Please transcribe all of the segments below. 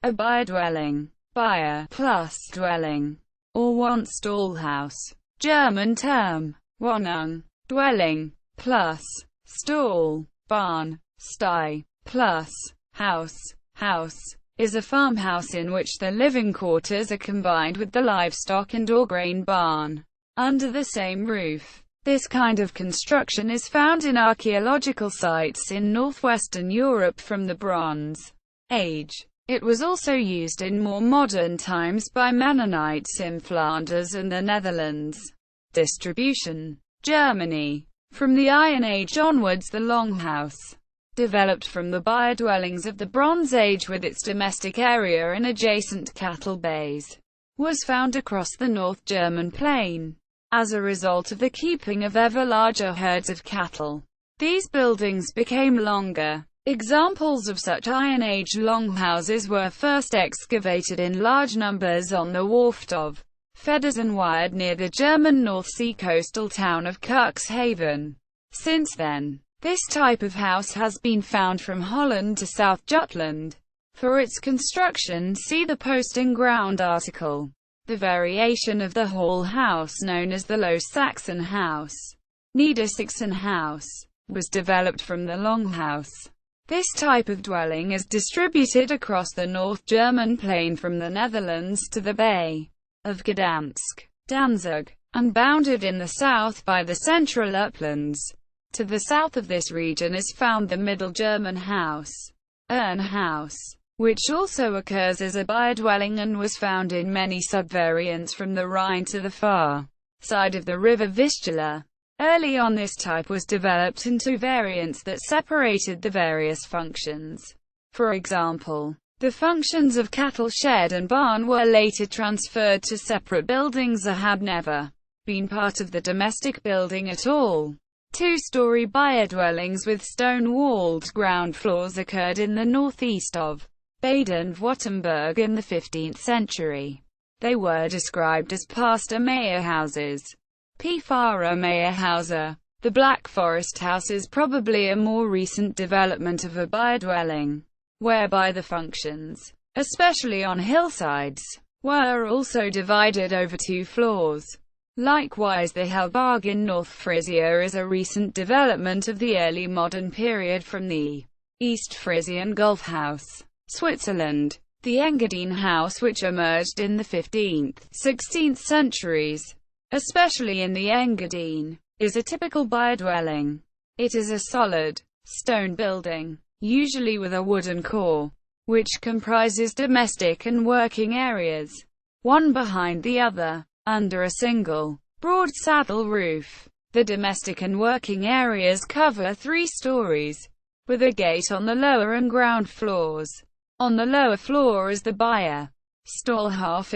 A Byre-dwelling, Byre plus dwelling, or Wohnstallhaus, German term, Wohnung, dwelling, plus stall, barn, sty, plus house, house, is a farmhouse in which the living quarters are combined with the livestock and/or grain barn under the same roof. This kind of construction is found in archaeological sites in northwestern Europe from the Bronze Age. It was also used in more modern times by Mennonites in Flanders and the Netherlands. Distribution: Germany. From the Iron Age onwards, the Longhouse, developed from the Byre dwellings of the Bronze Age with its domestic area and adjacent cattle bays, was found across the North German plain. As a result of the keeping of ever larger herds of cattle, these buildings became longer. Examples of such Iron Age longhouses were first excavated in large numbers on the wharf of Flanders and Wired near the German North Sea coastal town of Cuxhaven. Since then, this type of house has been found from Holland to South Jutland. For its construction, see the Posting Ground article. The variation of the Hall house known as the Low Saxon house, Niedersachsen house, was developed from the Longhouse. This type of dwelling is distributed across the North German plain from the Netherlands to the Bay of Gdansk, Danzig, and bounded in the south by the central uplands. To the south of this region is found the Middle German house, Urnhaus, which also occurs as a Byre dwelling and was found in many subvariants from the Rhine to the far side of the river Vistula. Early on, this type was developed into variants that separated the various functions. For example, the functions of cattle shed and barn were later transferred to separate buildings or had never been part of the domestic building at all. Two-story Byre dwellings with stone-walled ground floors occurred in the northeast of Baden-Württemberg in the 15th century. They were described as Pastor-Mayer houses. Pfarrer-Mayer. The Black Forest house is probably a more recent development of a Byre dwelling, whereby the functions, especially on hillsides, were also divided over two floors. Likewise, the Helberg in North Frisia is a recent development of the early modern period from the East Frisian Gulf House, Switzerland. The Engadine House, which emerged in the 15th, 16th centuries, especially in the Engadine, is a typical Byre dwelling. It is a solid, stone building, usually with a wooden core, which comprises domestic and working areas, one behind the other, under a single, broad saddle roof. The domestic and working areas cover 3 stories, with a gate on the lower and ground floors. On the lower floor is the Byre Stallhaus,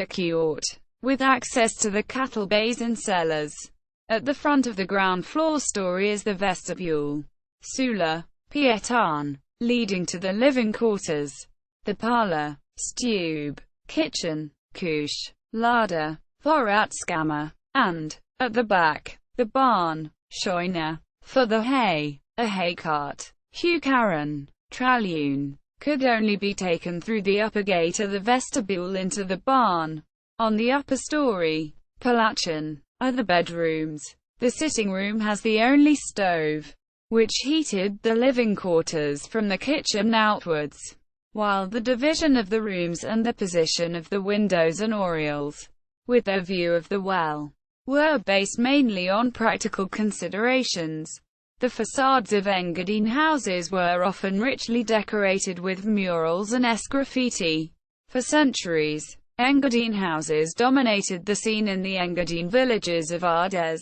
with access to the cattle bays and cellars. At the front of the ground floor story is the vestibule, Sula, Pietan, leading to the living quarters, the parlor, Stube, kitchen, Küche, Larder, Vorratskammer, and, at the back, the barn, Scheune, for the hay. A hay cart, Heukarren, Tralune, could only be taken through the upper gate of the vestibule into the barn. On the upper story, Palatchen, are the bedrooms. The sitting room has the only stove, which heated the living quarters from the kitchen outwards, while the division of the rooms and the position of the windows and oriels, with their view of the well, were based mainly on practical considerations. The facades of Engadine houses were often richly decorated with murals and graffiti. For centuries, Engadine houses dominated the scene in the Engadine villages of Ardez,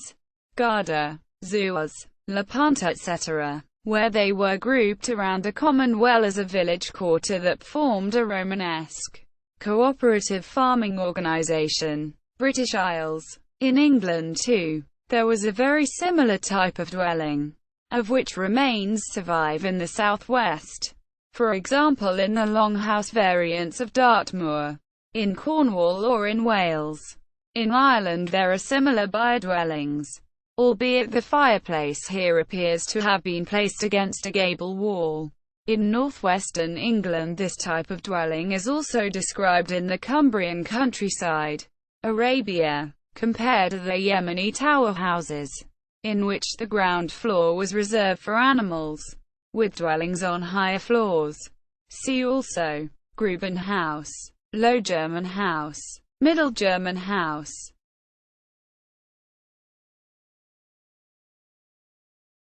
Garda, Zuaz, La Panta etc., where they were grouped around a common well as a village quarter that formed a Romanesque, cooperative farming organization. British Isles. In England too, there was a very similar type of dwelling, of which remains survive in the southwest. For example, in the longhouse variants of Dartmoor, in Cornwall or in Wales. In Ireland there are similar Byre dwellings, albeit the fireplace here appears to have been placed against a gable wall. In northwestern England, this type of dwelling is also described in the Cumbrian countryside, Arabia, compared to the Yemeni tower houses, in which the ground floor was reserved for animals, with dwellings on higher floors. See also Gruben House, Low German house, Middle German house.